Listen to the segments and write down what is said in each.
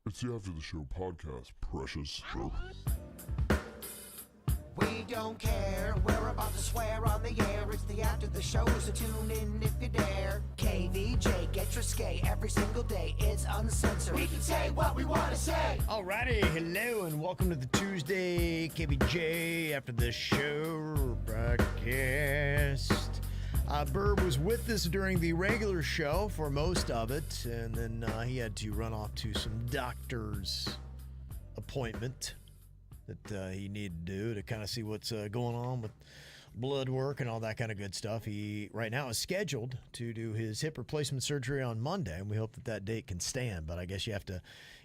It's the After the Show podcast, precious. We don't care, we're about to swear on the air. It's the After the Show, so tune in if you dare. KVJ, get your skate every single day. It's uncensored. We can say what we want to say. Alrighty, hello and welcome to the Tuesday KVJ After the Show broadcast. Burb was with us during the regular show for most of it, and then he had to run off to some doctor's appointment that he needed to do to kind of see what's going on with blood work and all that kind of good stuff. He right now is scheduled to do his hip replacement surgery on Monday, and we hope that that date can stand. But I guess you have to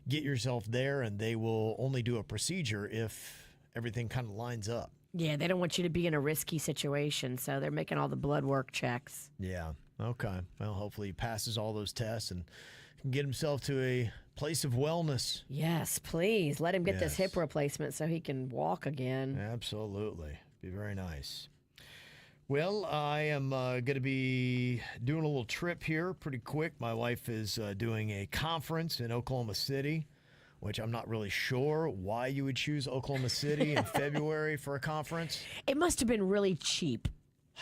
get yourself there, and they will only do a procedure if everything kind of lines up. Yeah, they don't want you to be in a risky situation, so they're making all the blood work checks. Yeah, okay. Well, hopefully he passes all those tests and can get himself to a place of wellness. Yes, please. Let him get this hip replacement so he can walk again. Absolutely. Be very nice. Well, I am going to be doing a little trip here pretty quick. My wife is doing a conference in Oklahoma City, which I'm not really sure why you would choose Oklahoma City in February for a conference. It must have been really cheap.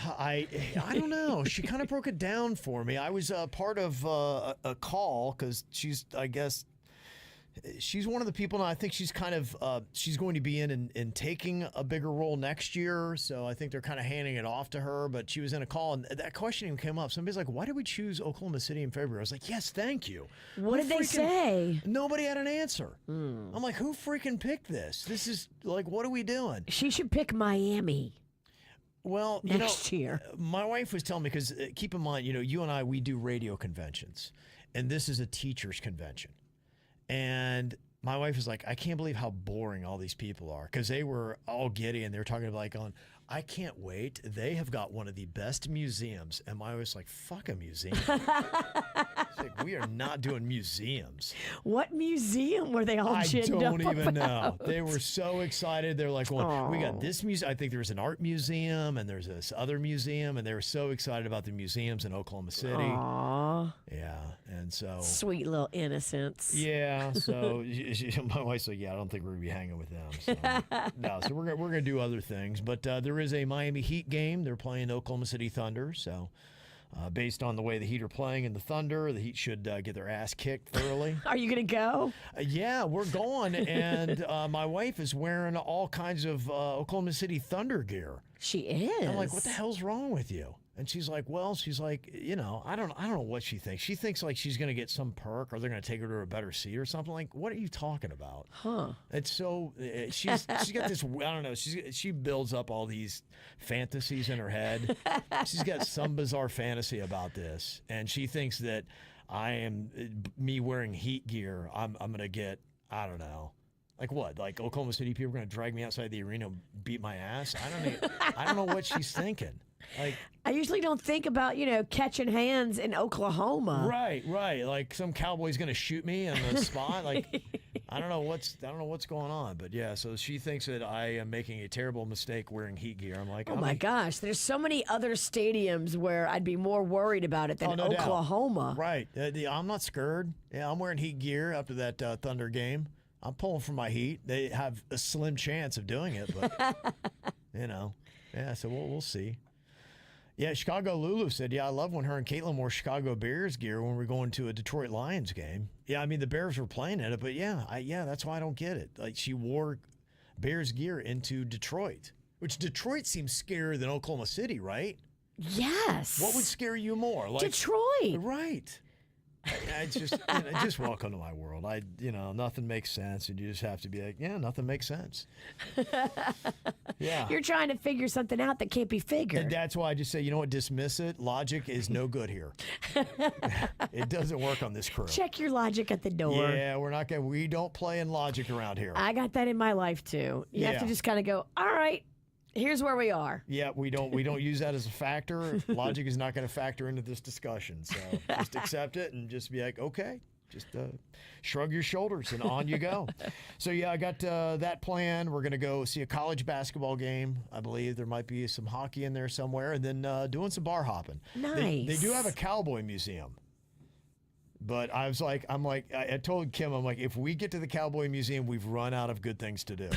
I don't know. She kind of broke it down for me. I was part of a call because she's, I guess, she's one of the people now. I think she's kind of she's going to be in taking a bigger role next year. So I think they're kind of handing it off to her. But she was in a call, and that question even came up. Somebody's like, "Why did we choose Oklahoma City in February?" I was like, "Yes, thank you." What did they say? Nobody had an answer. I'm like, "Who freaking picked this? This is like, what are we doing?" She should pick Miami. Well, next year. My wife was telling me, because keep in mind, you and I, we do radio conventions, and this is a teacher's convention. And my wife was like, I can't believe how boring all these people are, because they were all giddy and they were talking about I can't wait. They have got one of the best museums. And my wife was like, fuck a museum. It's like, we are not doing museums. What museum were they all ginned up I don't even about? know. They were so excited. They're like, well, we got this museum. I think there's an art museum and there's this other museum. And they were so excited about the museums in Oklahoma City. Aww. Yeah. And so. Sweet little innocents. Yeah. So my wife's like, yeah, I don't think we're going to be hanging with them. So, no, so we're going to do other things. But there is a Miami Heat game. They're playing Oklahoma City Thunder. So based on the way the Heat are playing in the Thunder, the Heat should get their ass kicked thoroughly. Are you going to go? Yeah, we're going. And my wife is wearing all kinds of Oklahoma City Thunder gear. She is. I'm like, what the hell's wrong with you? And she's like, I don't know what she thinks. She thinks like she's going to get some perk, or they're going to take her to a better seat or something. Like, what are you talking about? Huh. It's so, she's got this, I don't know, she builds up all these fantasies in her head. She's got some bizarre fantasy about this. And she thinks that me wearing Heat gear, I'm going to get, I don't know. Like what? Like Oklahoma City people are going to drag me outside the arena and beat my ass? I don't know what she's thinking. Like, I usually don't think about, catching hands in Oklahoma. Right. Like some cowboy's going to shoot me in the spot. Like, I don't know what's going on. But yeah, so she thinks that I am making a terrible mistake wearing Heat gear. I'm like, oh my gosh, there's so many other stadiums where I'd be more worried about it than Oklahoma. Doubt. Right. I'm not scared. Yeah, I'm wearing Heat gear after that Thunder game. I'm pulling for my Heat. They have a slim chance of doing it, but yeah. So we'll see. Yeah, Chicago Lulu said, yeah, I love when her and Caitlin wore Chicago Bears gear when we're going to a Detroit Lions game. Yeah, I mean, the Bears were playing in it, but yeah, that's why I don't get it. Like, she wore Bears gear into Detroit, which Detroit seems scarier than Oklahoma City, right? Yes. What would scare you more? Like, Detroit. Right. I just, just welcome to my world. Nothing makes sense, and you just have to be like, yeah, nothing makes sense. Yeah. You're trying to figure something out that can't be figured. And that's why I just say, you know what, dismiss it. Logic is no good here. It doesn't work on this crew. Check your logic at the door. Yeah, we don't play in logic around here. I got that in my life too. You have to just kind of go, all right, here's where we are. Yeah, we don't use that as a factor. Logic is not going to factor into this discussion. So just accept it and just be like, okay, just shrug your shoulders and on you go. So yeah, I got that plan. We're going to go see a college basketball game. I believe there might be some hockey in there somewhere, and then doing some bar hopping. Nice. They do have a cowboy museum. But I told Kim, I'm like, if we get to the Cowboy Museum, we've run out of good things to do.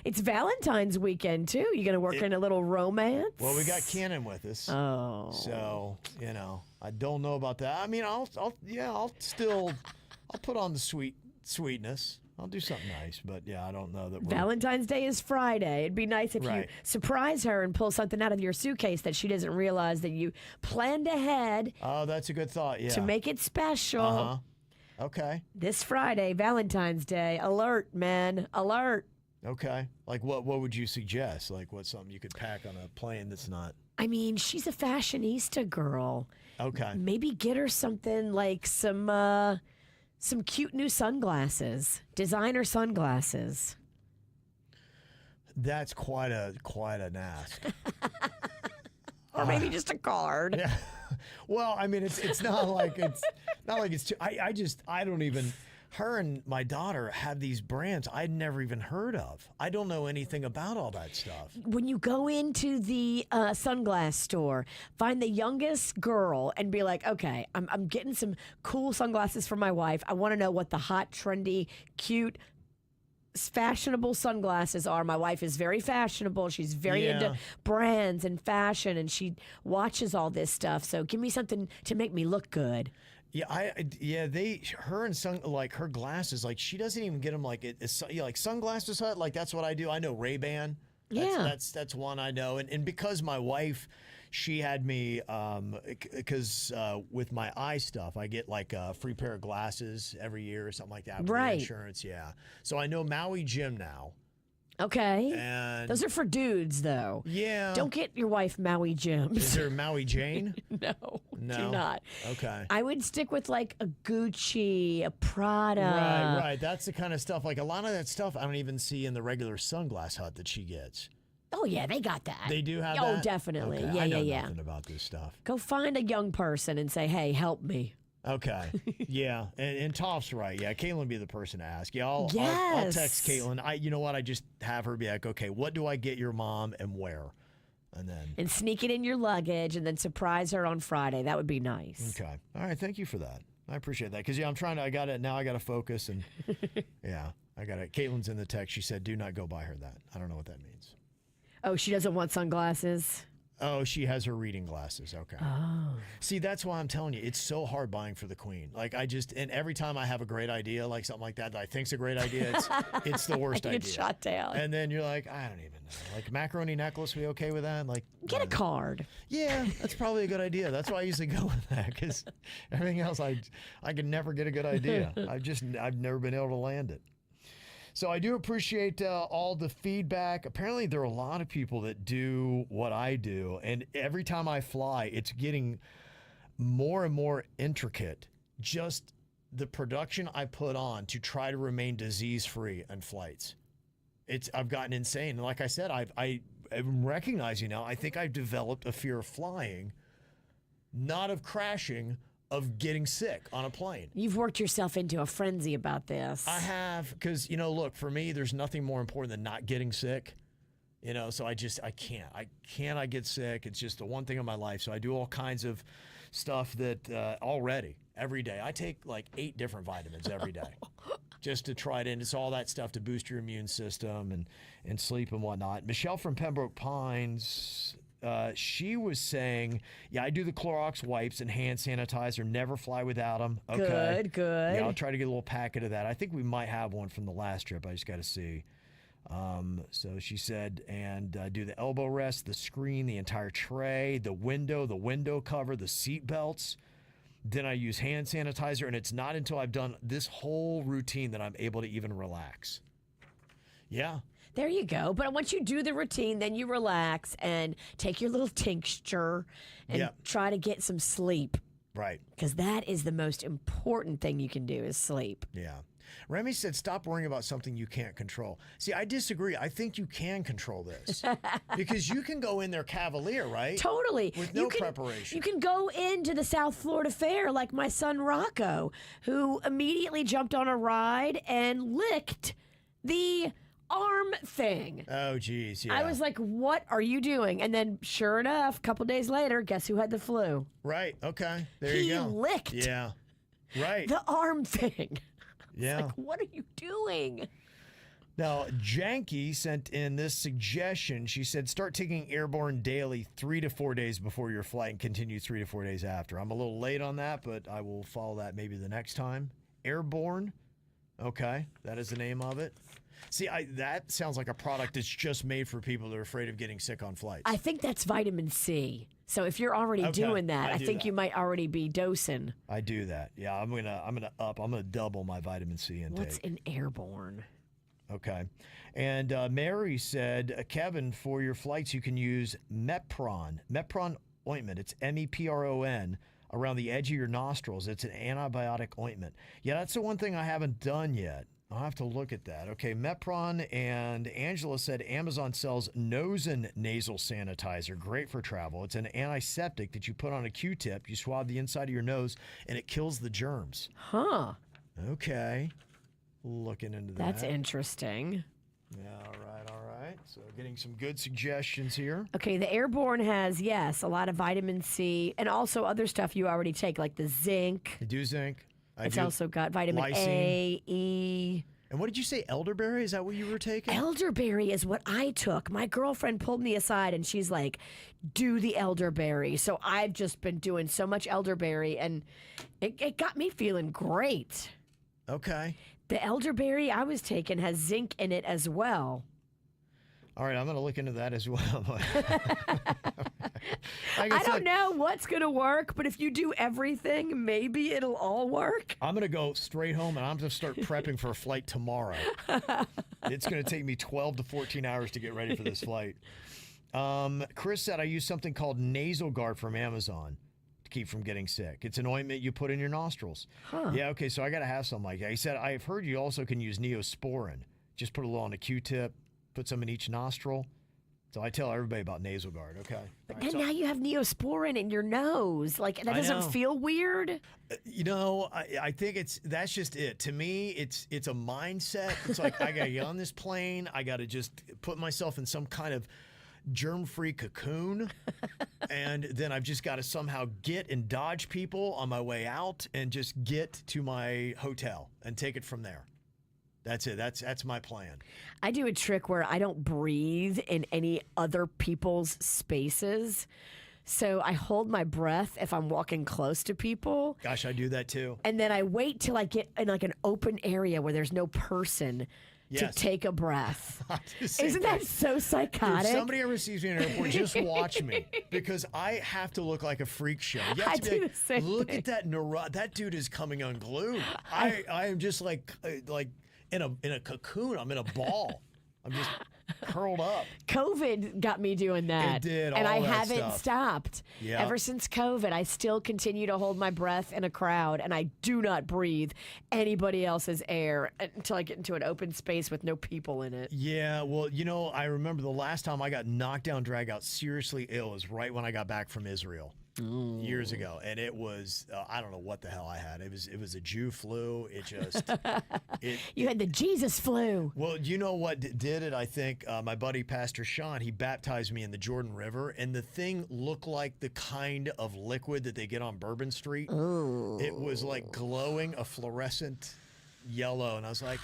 It's Valentine's weekend, too. You going to work in a little romance? Well, we got Cannon with us. Oh. So, I don't know about that. I mean, I'll put on the sweetness. I'll do something nice, but I don't know that Valentine's Day is Friday. It'd be nice if you surprise her and pull something out of your suitcase that she doesn't realize that you planned ahead. Oh, that's a good thought, yeah. To make it special. Uh-huh. Okay. This Friday, Valentine's Day. Alert, man. Alert. Okay. Like what would you suggest? Like what's something you could pack on a plane that's not... I mean, she's a fashionista girl. Okay. Maybe get her something like some cute new sunglasses, designer sunglasses. That's quite an ask. Or maybe just a card. Yeah. Well, I mean, it's not like it's too. I don't even. Her and my daughter have these brands I'd never even heard of. I don't know anything about all that stuff. When you go into the sunglass store, find the youngest girl and be like, okay, I'm getting some cool sunglasses for my wife. I want to know what the hot, trendy, cute, fashionable sunglasses are. My wife is very fashionable. She's very into brands and fashion, and she watches all this stuff. So give me something to make me look good. Yeah, her glasses, like she doesn't even get them like like Sunglasses Hut, like that's what I do. I know Ray-Ban. That's one I know, and because my wife, she had me because with my eye stuff, I get like a free pair of glasses every year or something like that. For the insurance, yeah. So I know Maui Jim now. Okay. And those are for dudes, though. Yeah. Don't get your wife Maui Jims. Is there Maui Jane? No, do not. Okay. I would stick with like a Gucci, a Prada. Right. That's the kind of stuff. Like a lot of that stuff I don't even see in the regular Sunglass Hut that she gets. Oh, yeah, they got that. They do have that? Oh, definitely. Okay. Yeah, I know nothing about this stuff. Go find a young person and say, hey, help me. Okay. Yeah. And Toph's right. Yeah. Caitlin would be the person to ask. Yeah. I'll text Caitlin. You know what? I just have her be like, okay, what do I get your mom and where? And sneak it in your luggage and then surprise her on Friday. That would be nice. Okay. All right. Thank you for that. I appreciate that. Cause I got to focus and yeah, I got it. Caitlin's in the text. She said, do not go buy her that. I don't know what that means. Oh, she doesn't want sunglasses? Oh, she has her reading glasses. Okay. Oh. See, that's why I'm telling you, it's so hard buying for the queen. Like and every time I have a great idea, like something like that I think's a great idea, it's the worst idea. It's shot down. And then you're like, I don't even know. Like macaroni necklace, we okay with that? Like get a card. Yeah, that's probably a good idea. That's why I usually go with that because everything else I can never get a good idea. I've never been able to land it. So I do appreciate all the feedback. Apparently, there are a lot of people that do what I do, and every time I fly, it's getting more and more intricate. Just the production I put on to try to remain disease-free on flights. I've gotten insane. And like I said, I'm recognizing now, I think I've developed a fear of flying, not of crashing, of getting sick on a plane. You've worked yourself into a frenzy about this. I have, because, look, for me, there's nothing more important than not getting sick. So I can't. I get sick. It's just the one thing in my life. So I do all kinds of stuff that already, every day. I take like 8 different vitamins every day just to try it. And it's all that stuff to boost your immune system and sleep and whatnot. Michelle from Pembroke Pines... she was saying, yeah, I do the Clorox wipes and hand sanitizer. Never fly without them. Okay. Good. Yeah, I'll try to get a little packet of that. I think we might have one from the last trip. I just got to see. So she said, and do the elbow rest, the screen, the entire tray, the window cover, the seat belts. Then I use hand sanitizer, and it's not until I've done this whole routine that I'm able to even relax. Yeah. There you go. But once you do the routine, then you relax and take your little tincture and try to get some sleep. Right. Because that is the most important thing you can do is sleep. Yeah. Remy said, stop worrying about something you can't control. See, I disagree. I think you can control this because you can go in there cavalier, right? Totally. With no preparation. You can go into the South Florida Fair like my son Rocco, who immediately jumped on a ride and licked the arm thing. Oh, geez, yeah. I was like, what are you doing? And then, sure enough, a couple days later, guess who had the flu? Right, okay. There you go. He licked. Yeah. Right. The arm thing. Yeah. Like, what are you doing? Now, Janky sent in this suggestion. She said, start taking airborne daily 3 to 4 days before your flight and continue 3 to 4 days after. I'm a little late on that, but I will follow that maybe the next time. Airborne. Okay. That is the name of it. See, that sounds like a product that's just made for people that are afraid of getting sick on flights. I think that's vitamin C. So if you're already doing that, I think you might already be dosing. I do that. Yeah, I'm gonna double my vitamin C intake. What's an airborne? Okay. And Mary said, Kevin, for your flights, you can use Mepron ointment. It's MEPRON around the edge of your nostrils. It's an antibiotic ointment. Yeah, that's the one thing I haven't done yet. I'll have to look at that. Okay, Mepron, and Angela said Amazon sells Nosen nasal sanitizer. Great for travel. It's an antiseptic that you put on a Q-tip. You swab the inside of your nose, and it kills the germs. Huh. Okay. Looking into that. That's interesting. Yeah, all right. So getting some good suggestions here. Okay, the airborne has, yes, a lot of vitamin C and also other stuff you already take, like the zinc. I do zinc. It's also got vitamin A, E. And what did you say, elderberry? Is that what you were taking? Elderberry is what I took. My girlfriend pulled me aside and she's like, do the elderberry. So I've just been doing so much elderberry and it got me feeling great. Okay. The elderberry I was taking has zinc in it as well. All right, I'm going to look into that as well. I don't know what's going to work, but if you do everything, maybe it'll all work. I'm going to go straight home, and I'm going to start prepping for a flight tomorrow. It's going to take me 12 to 14 hours to get ready for this flight. Chris said I use something called Nasal Guard from Amazon to keep from getting sick. It's an ointment you put in your nostrils. Huh. Yeah, okay, so I got to have something like that. He said, I've heard you also can use Neosporin. Just put a little on a Q-tip, put some in each nostril. So I tell everybody about Nasal Guard, okay? But then now you have Neosporin in your nose. Like, that doesn't feel weird? You know, I think that's just it. To me, it's a mindset. It's like, I got to get on this plane. I got to just put myself in some kind of germ-free cocoon. And then I've just got to somehow get and dodge people on my way out and just get to my hotel and take it from there. That's it. That's my plan. I do a trick where I don't breathe in any other people's spaces. So I hold my breath if I'm walking close to people. Gosh, I do that too. And then I wait till I get in like an open area where there's no person to take a breath. Isn't that so psychotic? If somebody ever sees me in an airport, just watch me because I have to look like a freak show. You have to be like, look at that that dude is coming unglued. I am just like in a cocoon. I'm in a ball. I'm just curled up. COVID got me doing that. It did, and I all that haven't stuff. stopped. Yeah. Ever since COVID, I still continue to hold my breath in a crowd, and I do not breathe anybody else's air until I get into an open space with no people in it. Yeah, well, you know, I remember the last time I got knocked down, dragged out, seriously ill is right when I got back from Israel. Years ago, and it was I don't know what the hell I had. It was a Jew flu. It just You had the Jesus flu. Well, you know what did it? I think my buddy Pastor Sean, he baptized me in the Jordan River, and the thing looked like the kind of liquid that they get on Bourbon Street. Ooh. It was like glowing, a fluorescent yellow, and I was like,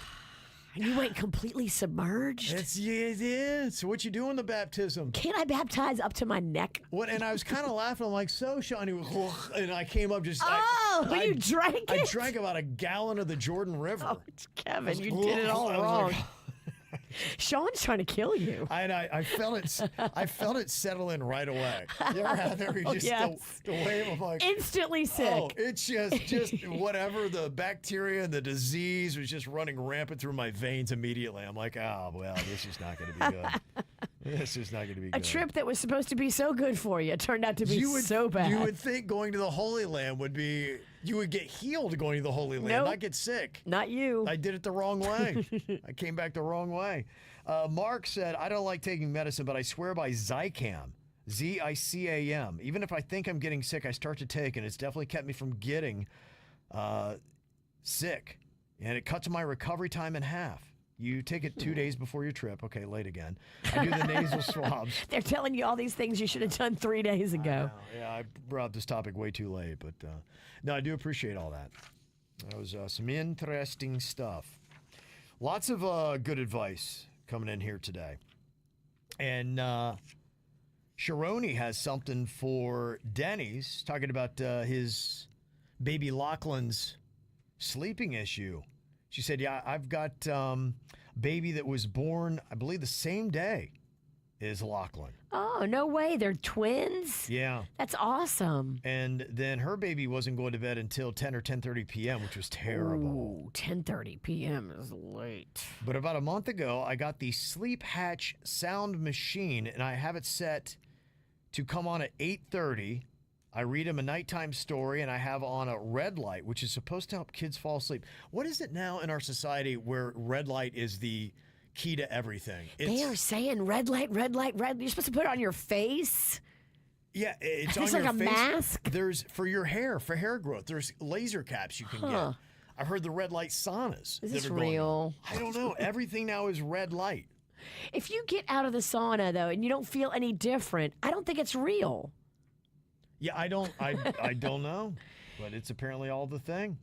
And you went completely submerged? Yeah. So what you do in the baptism? Can't I baptize up to my neck? What? And I was kind of laughing. I'm like, so Sean, he was, and I came up just. You drank it? I drank about a gallon of the Jordan River. Oh, Kevin, you did it all wrong. Sean's trying to kill you. I felt it. I felt it settle in right away. You ever had there? You just the wave of like instantly sick. Oh, it's just whatever the bacteria and the disease was just running rampant through my veins immediately. I'm like, oh well, this is not going to be good. This is not going to be good. A trip that was supposed to be so good for you turned out to be so bad. You would think going to the Holy Land would be. You would get healed going to the Holy Land, not get sick. Not you. I did it the wrong way. I came back the wrong way. Mark said, I don't like taking medicine, but I swear by Zicam, Z-I-C-A-M. Even if I think I'm getting sick, I start to take, and it's definitely kept me from getting sick. And it cuts my recovery time in half. You take it 2 days before your trip. Okay, late again. I do the nasal swabs. They're telling you all these things you should have done 3 days ago. Yeah, I brought up this topic way too late, but no, I do appreciate all that. That was some interesting stuff. Lots of good advice coming in here today. And Sharoni has something for Denny's, talking about his baby Lachlan's sleeping issue. She said, yeah, I've got a baby that was born, I believe, the same day as Lachlan. Oh, no way. They're twins? Yeah. That's awesome. And then her baby wasn't going to bed until 10 or 10:30 p.m., which was terrible. Ooh, 10:30 p.m. is late. But about a month ago, I got the Sleep Hatch sound machine, and I have it set to come on at 8:30. I read him a nighttime story, and I have on a red light, which is supposed to help kids fall asleep. What is it now in our society where red light is the key to everything? They are saying red light, red light, red. You're supposed to put it on your face. Yeah, it's It's on like your a face. mask? There's for your hair, for hair growth. There's laser caps you can get. I've heard the red light saunas. Is that this are going real? on. I don't know. Everything now is red light. If you get out of the sauna, though, and you don't feel any different, I don't think it's real. Yeah, I don't know, but it's apparently all the thing.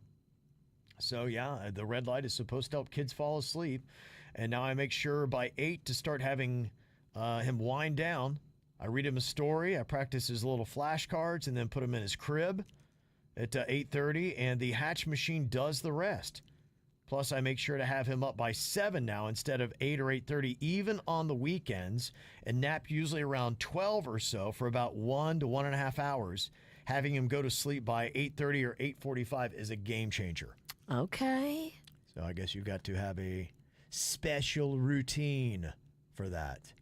So yeah, the red light is supposed to help kids fall asleep, and now I make sure by 8 to start having him wind down. I read him a story. I practice his little flashcards, and then put him in his crib at 8:30, and the Hatch machine does the rest. Plus, I make sure to have him up by 7 now instead of 8 or 8:30, even on the weekends, and nap usually around 12 or so for about 1 to 1.5 hours. Having him go to sleep by 8:30 or 8:45 is a game changer. Okay. So I guess you got to have a special routine for that.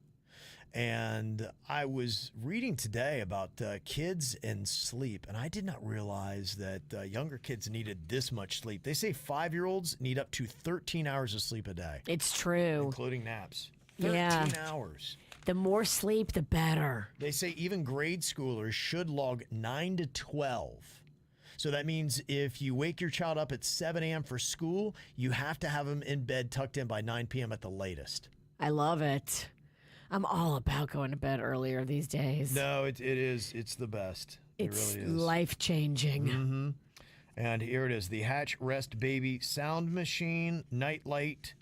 And I was reading today about kids and sleep, and I did not realize that younger kids needed this much sleep. They say 5-year-olds need up to 13 hours of sleep a day, It's true. including naps. 13 Yeah. hours. The more sleep, the better. They say even grade schoolers should log 9 to 12. So that means if you wake your child up at 7 a.m. for school, you have to have them in bed tucked in by 9 p.m. at the latest. I love it. I'm all about going to bed earlier these days. No, it is. It's the best. It's it really is. life-changing. And here it is, the Hatch Rest Baby sound machine, night light.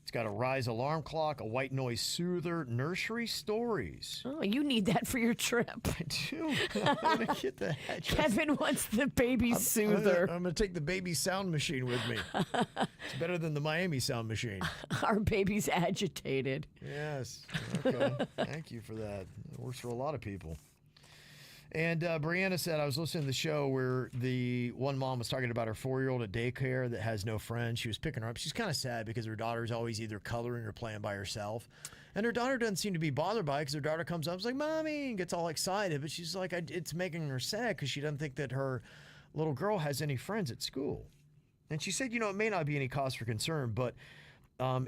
It's got a rise alarm clock, a white noise soother, nursery stories. Oh, you need that for your trip. I do. I'm going to get the Hatch Rest. Kevin wants the baby soother. I'm going to take the baby sound machine with me. It's better than the Miami sound machine. Our baby's agitated. Yes. Okay. Thank you for that. It works for a lot of people. And Brianna said, I was listening to the show where the one mom was talking about her 4-year-old at daycare that has no friends. She was picking her up. She's kind of sad because her daughter's always either coloring or playing by herself. And her daughter doesn't seem to be bothered by it because her daughter comes up and is like, Mommy, and gets all excited. But she's like, it's making her sad because she doesn't think that her little girl has any friends at school. And she said, it may not be any cause for concern, but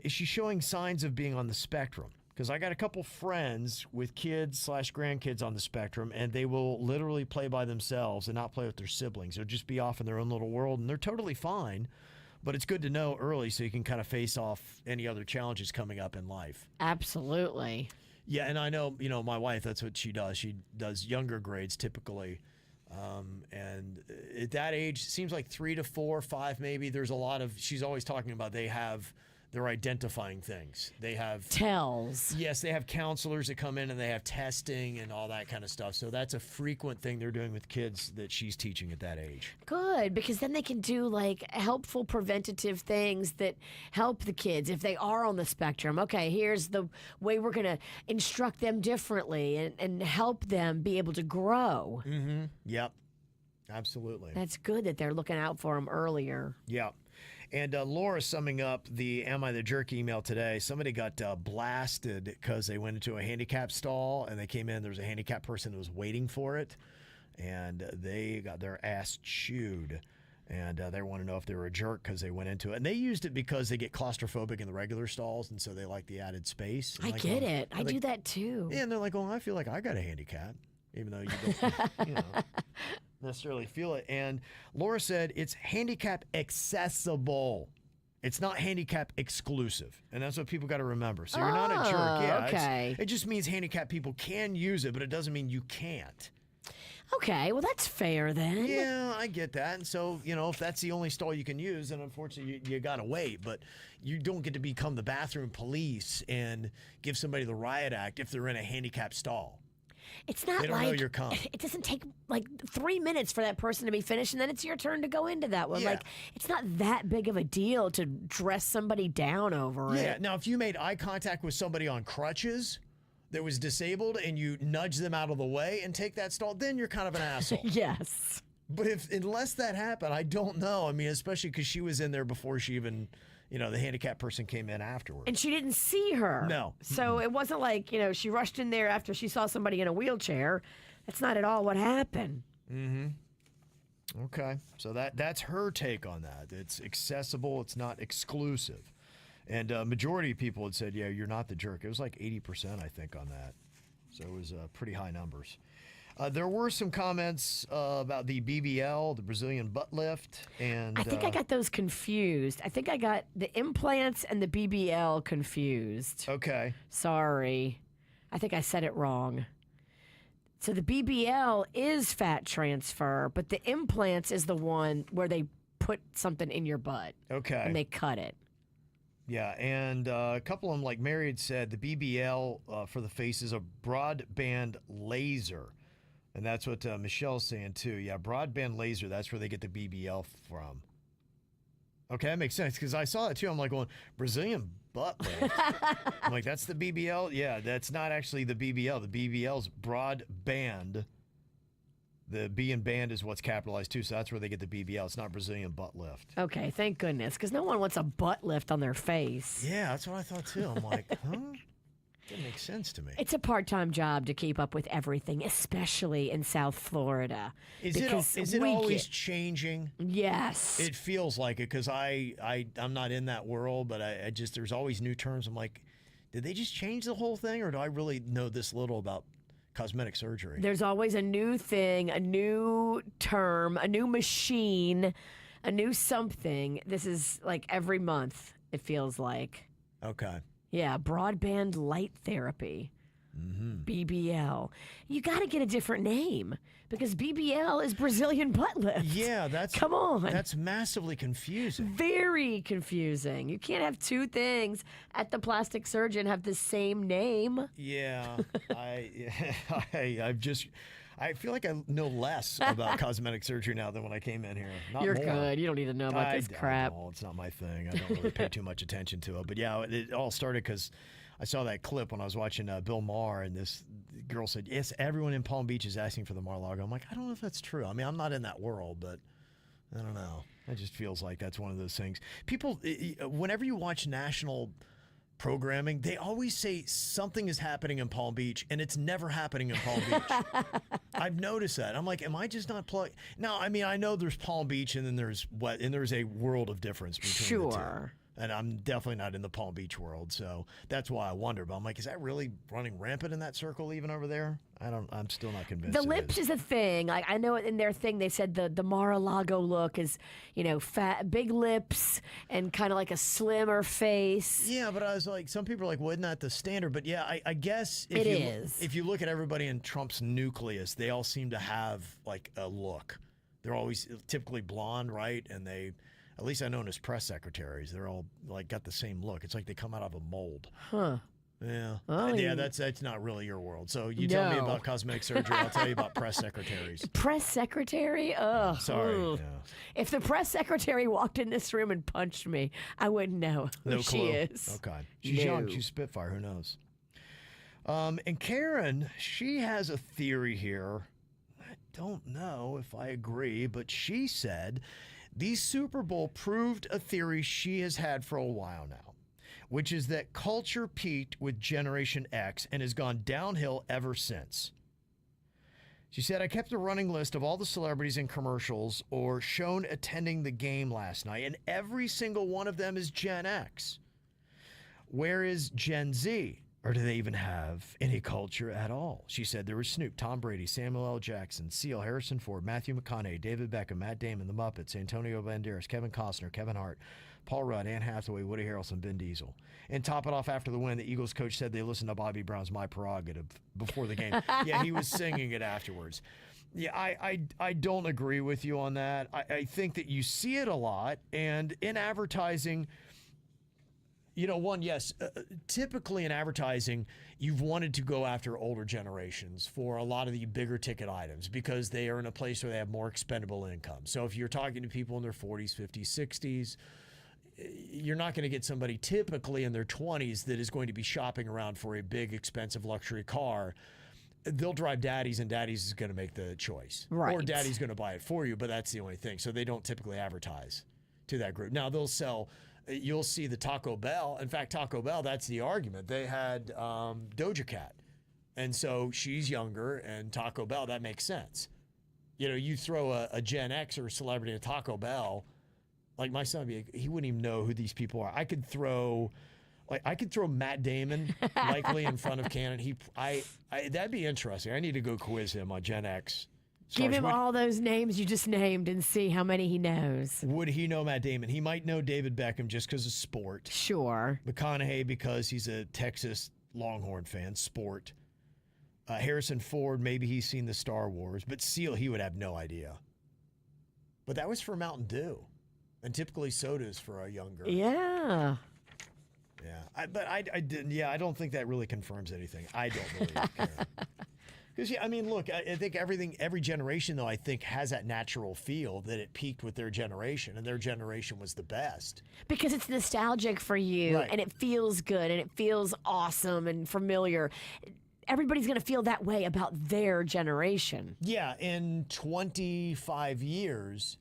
is she showing signs of being on the spectrum? Because I got a couple friends with kids/grandkids on the spectrum, and they will literally play by themselves and not play with their siblings. They'll just be off in their own little world, and they're totally fine. But it's good to know early so you can kind of face off any other challenges coming up in life. Absolutely. Yeah, and I know, my wife, that's what she does. She does younger grades typically. And at that age, it seems like 3 to 4, 5 maybe. There's a lot of, she's always talking about they're identifying things. They have Tells. Yes, they have counselors that come in and they have testing and all that kind of stuff. So that's a frequent thing they're doing with kids that she's teaching at that age. Good, because then they can do like helpful preventative things that help the kids if they are on the spectrum. Okay, here's the way we're going to instruct them differently and help them be able to grow. Mm-hmm. Yep. Absolutely. That's good that they're looking out for them earlier. Yeah. And Laura summing up the Am I the Jerk email today. Somebody got blasted because they went into a handicap stall and they came in. There was a handicap person who was waiting for it. And they got their ass chewed. And they want to know if they were a jerk because they went into it. And they used it because they get claustrophobic in the regular stalls. And so they like the added space. And I like, get well, it. I do that too. Yeah, and they're like, well, I feel like I got a handicap. Even though you don't, necessarily feel it. And Laura said it's handicap accessible. It's not handicap exclusive. And that's what people got to remember. So you're not a jerk. Yeah, okay. It just means handicapped people can use it, but it doesn't mean you can't. Okay, well, that's fair then. Yeah, I get that. And so, if that's the only stall you can use, then unfortunately you got to wait. But you don't get to become the bathroom police and give somebody the riot act if they're in a handicapped stall. It's not They don't like know you're coming. it doesn't take like 3 minutes for that person to be finished, and then it's your turn to go into that one. Yeah. Like, it's not that big of a deal to dress somebody down over Yeah. it. Now, if you made eye contact with somebody on crutches that was disabled and you nudge them out of the way and take that stall, then you're kind of an asshole. Yes. But unless that happened, I don't know. I mean, especially because she was in there before she even, the handicapped person came in afterwards. And she didn't see her. No. So it wasn't like, she rushed in there after she saw somebody in a wheelchair. That's not at all what happened. Okay. So that's her take on that. It's accessible. It's not exclusive. And majority of people had said, yeah, you're not the jerk. It was like 80%, I think, on that. So it was pretty high numbers. There were some comments about the BBL, the Brazilian butt lift. And I think I got those confused. I think I got the implants and the BBL confused. Okay. Sorry. I think I said it wrong. So the BBL is fat transfer, but the implants is the one where they put something in your butt. Okay. And they cut it. Yeah, and a couple of them, like Mary had said, the BBL for the face is a broadband laser. And that's what Michelle's saying, too. Yeah, broadband laser, that's where they get the BBL from. Okay, that makes sense, because I saw that, too. I'm like going, Brazilian butt lift? I'm like, that's the BBL? Yeah, that's not actually the BBL. The BBL's broadband. The B in band is what's capitalized, too, so that's where they get the BBL. It's not Brazilian butt lift. Okay, thank goodness, because no one wants a butt lift on their face. Yeah, that's what I thought, too. I'm like, huh? That makes sense to me. It's a part-time job to keep up with everything, especially in South Florida. Is it always changing? Yes. It feels like it, because I'm not in that world, but I just, there's always new terms. I'm like, did they just change the whole thing, or do I really know this little about cosmetic surgery? There's always a new thing, a new term, a new machine, a new something. This is like every month, it feels like. Okay. Yeah, broadband light therapy. BBL. You got to get a different name because BBL is Brazilian butt lift. Yeah, Come on. That's massively confusing. Very confusing. You can't have two things at the plastic surgeon have the same name. Yeah, I feel like I know less about cosmetic surgery now than when I came in here. Not You're more. good. You don't need to know about this crap. I know, it's not my thing. I don't really pay too much attention to it. But yeah, it all started because I saw that clip when I was watching Bill Maher, and this girl said, yes, everyone in Palm Beach is asking for the Mar-a-Lago. I'm like, I don't know if that's true. I mean, I'm not in that world, but I don't know. It just feels like that's one of those things. People, whenever you watch national programming, they always say something is happening in Palm Beach, and it's never happening in Palm Beach. I've noticed that. I'm like, am I just not plugged? Now, I mean, I know there's Palm Beach, and then there's a world of difference between the two. And I'm definitely not in the Palm Beach world, so that's why I wonder. But I'm like, is that really running rampant in that circle even over there? I'm still not convinced. The lips is a thing. Like I know in their thing they said the Mar-a-Lago look is, fat, big lips and kind of like a slimmer face. Yeah, but I was like, some people are like, well, isn't that the standard? But yeah, I guess if you look at everybody in Trump's nucleus, they all seem to have like a look. They're always typically blonde, right? And they, at least I know as press secretaries, they're all like got the same look. It's like they come out of a mold. Huh. Yeah. Oh, yeah, that's not really your world. So you tell me about cosmetic surgery, I'll tell you about press secretaries. Press secretary? Ugh. Sorry. Yeah. If the press secretary walked in this room and punched me, I wouldn't know who she is. Okay. She's young. She's Spitfire. Who knows? And Karen, she has a theory here. I don't know if I agree, but she said the Super Bowl proved a theory she has had for a while now, which is that culture peaked with Generation X and has gone downhill ever since. She said, I kept a running list of all the celebrities in commercials or shown attending the game last night, and every single one of them is Gen X. Where is Gen Z? Or do they even have any culture at all? She said there was Snoop, Tom Brady, Samuel L. Jackson, Seal, Harrison Ford, Matthew McConaughey, David Beckham, Matt Damon, The Muppets, Antonio Banderas, Kevin Costner, Kevin Hart, Paul Rudd, Anne Hathaway, Woody Harrelson, Ben Diesel. And top it off after the win, the Eagles coach said they listened to Bobby Brown's My Prerogative before the game. Yeah, he was singing it afterwards. Yeah, I don't agree with you on that. I think that you see it a lot, and in advertising, yes, typically in advertising, you've wanted to go after older generations for a lot of the bigger ticket items because they are in a place where they have more expendable income. So if you're talking to people in their 40s, 50s, 60s, you're not going to get somebody typically in their 20s that is going to be shopping around for a big, expensive luxury car. They'll drive daddies, and daddies is going to make the choice. Right. Or daddy's going to buy it for you, but that's the only thing. So they don't typically advertise to that group. Now, they'll sell, you'll see the Taco Bell. In fact, Taco Bell, that's the argument. They had Doja Cat. And so she's younger, and Taco Bell, that makes sense. You throw a Gen X or a celebrity in Taco Bell, like my son, he wouldn't even know who these people are. I could throw Matt Damon likely in front of Cannon. That'd be interesting. I need to go quiz him on Gen X. Give him all those names you just named and see how many he knows. Would he know Matt Damon? He might know David Beckham just because of sport. Sure. McConaughey because he's a Texas Longhorn fan, sport. Harrison Ford, maybe he's seen the Star Wars. But Seal, he would have no idea. But that was for Mountain Dew. And typically sodas for a younger. Yeah. Yeah. I don't think that really confirms anything. I don't really care. Because, look, I think every generation, though, I think has that natural feel that it peaked with their generation, and their generation was the best. Because it's nostalgic for you, Right. and it feels good, and it feels awesome and familiar. Everybody's going to feel that way about their generation. Yeah, in 25 years,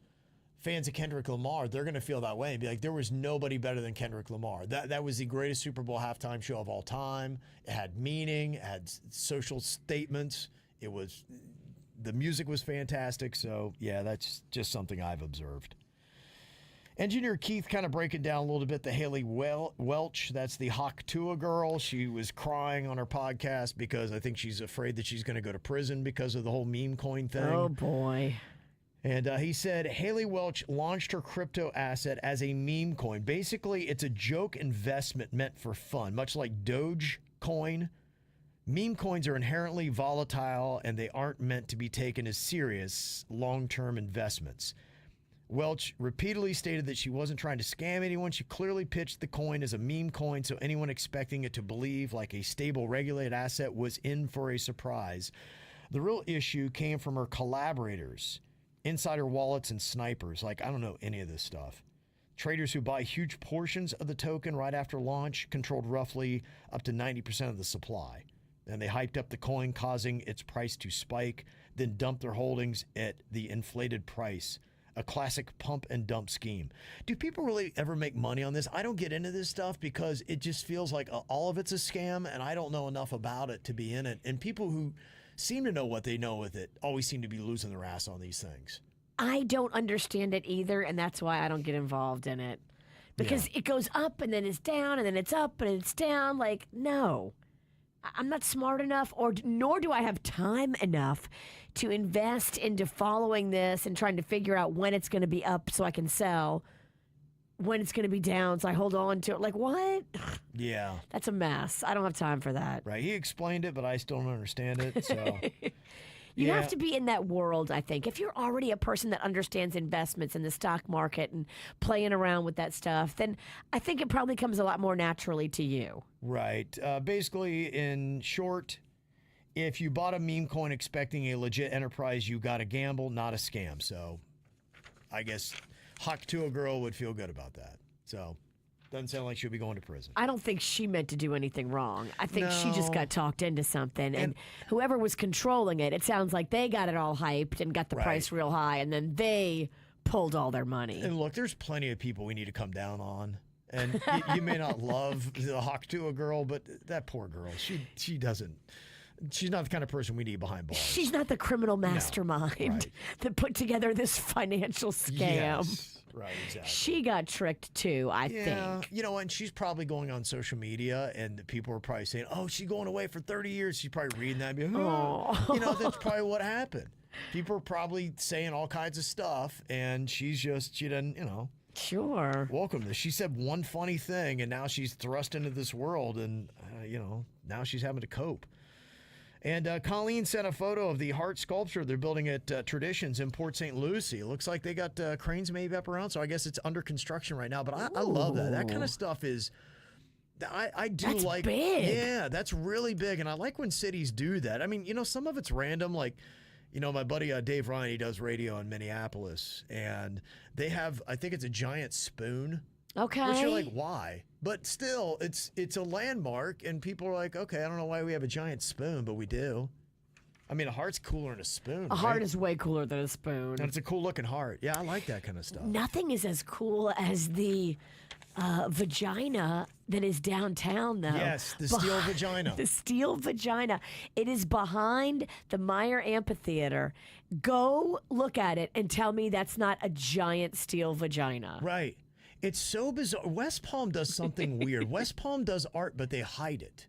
fans of Kendrick Lamar, they're going to feel that way and be like, there was nobody better than Kendrick Lamar. That was the greatest Super Bowl halftime show of all time. It had meaning, it had social statements. The music was fantastic. So, yeah, that's just something I've observed. Engineer Keith kind of breaking down a little bit the Haley Welch. That's the Haktua girl. She was crying on her podcast because I think she's afraid that she's going to go to prison because of the whole meme coin thing. Oh, boy. And he said Haley Welch launched her crypto asset as a meme coin. Basically, it's a joke investment meant for fun, much like Dogecoin. Meme coins are inherently volatile, and they aren't meant to be taken as serious long-term investments. Welch repeatedly stated that she wasn't trying to scam anyone. She clearly pitched the coin as a meme coin, so anyone expecting it to believe like a stable, regulated asset was in for a surprise. The real issue came from her collaborators. Insider wallets and snipers. I don't know any of this stuff. Traders who buy huge portions of the token right after launch controlled roughly up to 90% of the supply. And they hyped up the coin, causing its price to spike, then dumped their holdings at the inflated price. A classic pump and dump scheme. Do people really ever make money on this? I don't get into this stuff because it just feels like all of it's a scam, and I don't know enough about it to be in it. And people who seem to know what they know with it always seem to be losing their ass on these things. I don't understand it either, and that's why I don't get involved in it. Because it goes up, and then it's down, and then it's up, and it's down. No. I'm not smart enough, nor do I have time enough to invest into following this and trying to figure out when it's going to be up so I can sell, when it's going to be down so I hold on to it. What? Yeah. That's a mess. I don't have time for that. Right. He explained it, but I still don't understand it. So You have to be in that world, I think. If you're already a person that understands investments in the stock market and playing around with that stuff, then I think it probably comes a lot more naturally to you. Right. Basically, in short, if you bought a meme coin expecting a legit enterprise, you got to gamble, not a scam. So I guess Haktua girl would feel good about that. So doesn't sound like she'll be going to prison. I don't think she meant to do anything wrong. I think she just No. got talked into something. And whoever was controlling it, it sounds like they got it all hyped and got the Right. price real high, and then they pulled all their money. And look, there's plenty of people we need to come down on. And you may not love the Haktua girl, but that poor girl, she doesn't. She's not the kind of person we need behind bars. She's not the criminal mastermind right. that put together this financial scam. Yes. Right, exactly. She got tricked too, I Yeah, think. and she's probably going on social media, and the people are probably saying, "Oh, she's going away for 30 years." She's probably reading that, and being, that's probably what happened. People are probably saying all kinds of stuff, and she doesn't, Sure. welcome this. She said one funny thing, and now she's thrust into this world, and now she's having to cope. And Colleen sent a photo of the heart sculpture they're building at Traditions in Port St. Lucie. It looks like they got cranes maybe up around, so I guess it's under construction right now. But I love that. That kind of stuff is... I do That's like... big. Yeah, that's really big. And I like when cities do that. I mean, some of it's random. Like, my buddy Dave Ryan, he does radio in Minneapolis. And they have, I think it's a giant spoon. Okay. Which you're like, why? But still, it's a landmark, and people are like, okay, I don't know why we have a giant spoon, but we do. I mean, a heart's cooler than a spoon. A heart is way cooler than a spoon. And it's a cool-looking heart. Yeah, I like that kind of stuff. Nothing is as cool as the vagina that is downtown, though. Yes, the steel vagina. The steel vagina. It is behind the Meyer Amphitheater. Go look at it and tell me that's not a giant steel vagina. Right. It's so bizarre. West Palm does something weird. West Palm does art, but they hide it.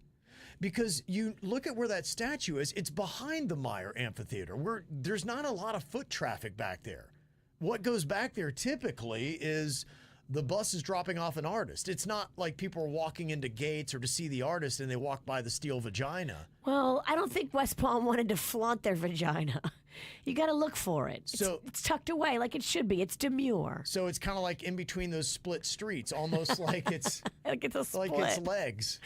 Because you look at where that statue is, it's behind the Meyer Amphitheater, where there's not a lot of foot traffic back there. What goes back there typically is the bus is dropping off an artist. It's not like people are walking into gates or to see the artist and they walk by the steel vagina. Well, I don't think West Palm wanted to flaunt their vagina. You got to look for it. It's tucked away like it should be. It's demure. So it's kind of like in between those split streets, almost like it's like it's a split. Like its legs.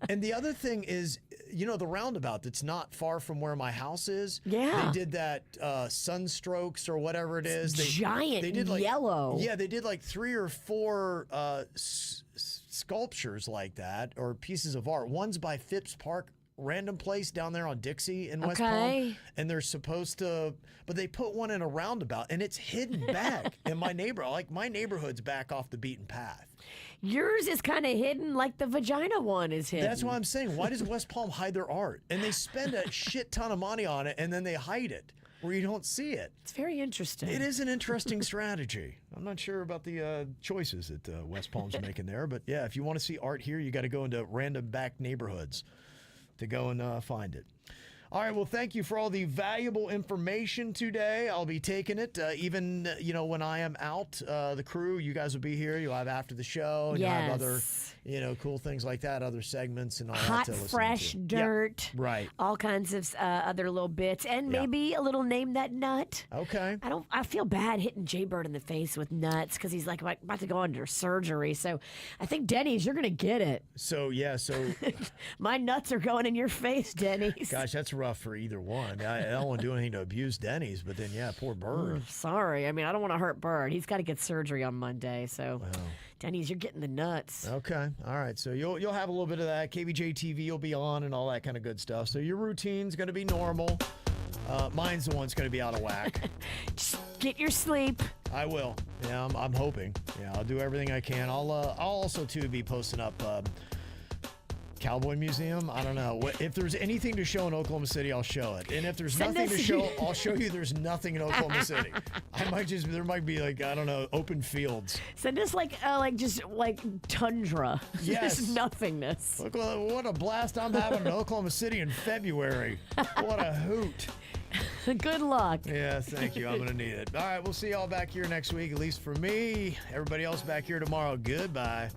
And the other thing is, the roundabout that's not far from where my house is. Yeah. They did that Sunstrokes or whatever it is. Giant they did yellow. Yeah, they did like 3 or 4 sculptures like that, or pieces of art. One's by Phipps Park, random place down there on Dixie in West Palm. And they're supposed to, but they put one in a roundabout, and it's hidden back in my neighborhood. Like, my neighborhood's back off the beaten path. Yours is kind of hidden like the vagina one is hidden. That's why I'm saying, why does West Palm hide their art? And they spend a shit ton of money on it, and then they hide it where you don't see it. It's very interesting. It is an interesting strategy. I'm not sure about the choices that West Palm's making there, but yeah, if you want to see art here, you got to go into random back neighborhoods to go and find it. All right, well, thank you for all the valuable information today. I'll be taking it. Even, when I am out, the crew, you guys will be here. You'll have after the show. And you'll have other, cool things like that, other segments and all that Hot, to listen fresh to. dirt. Yeah, right. All kinds of other little bits. And maybe a little name that nut. Okay. I feel bad hitting Jay Bird in the face with nuts because he's like about to go under surgery. So I think, Denny's, you're going to get it. So, My nuts are going in your face, Denny's. Gosh, that's rough for either one. I don't want to do anything to abuse Denny's, but then, poor Bird. Sorry. I mean, I don't want to hurt Bird. He's got to get surgery on Monday. So, Denny's, you're getting the nuts. Okay. All right. So you'll have a little bit of that. KVJ TV will be on and all that kind of good stuff. So your routine's going to be normal. Mine's the one that's going to be out of whack. Just get your sleep. I will. Yeah, I'm hoping. Yeah, I'll do everything I can. I'll also, too, be posting up Cowboy Museum. I don't know. If there's anything to show in Oklahoma City, I'll show it. And if there's nothing to show, I'll show you there's nothing in Oklahoma City. There might be like, I don't know, open fields. Send us like tundra. Yes. Just nothingness. Look what a blast I'm having in Oklahoma City in February. What a hoot. Good luck. Yes, thank you. I'm going to need it. All right, we'll see y'all back here next week, at least for me. Everybody else back here tomorrow. Goodbye.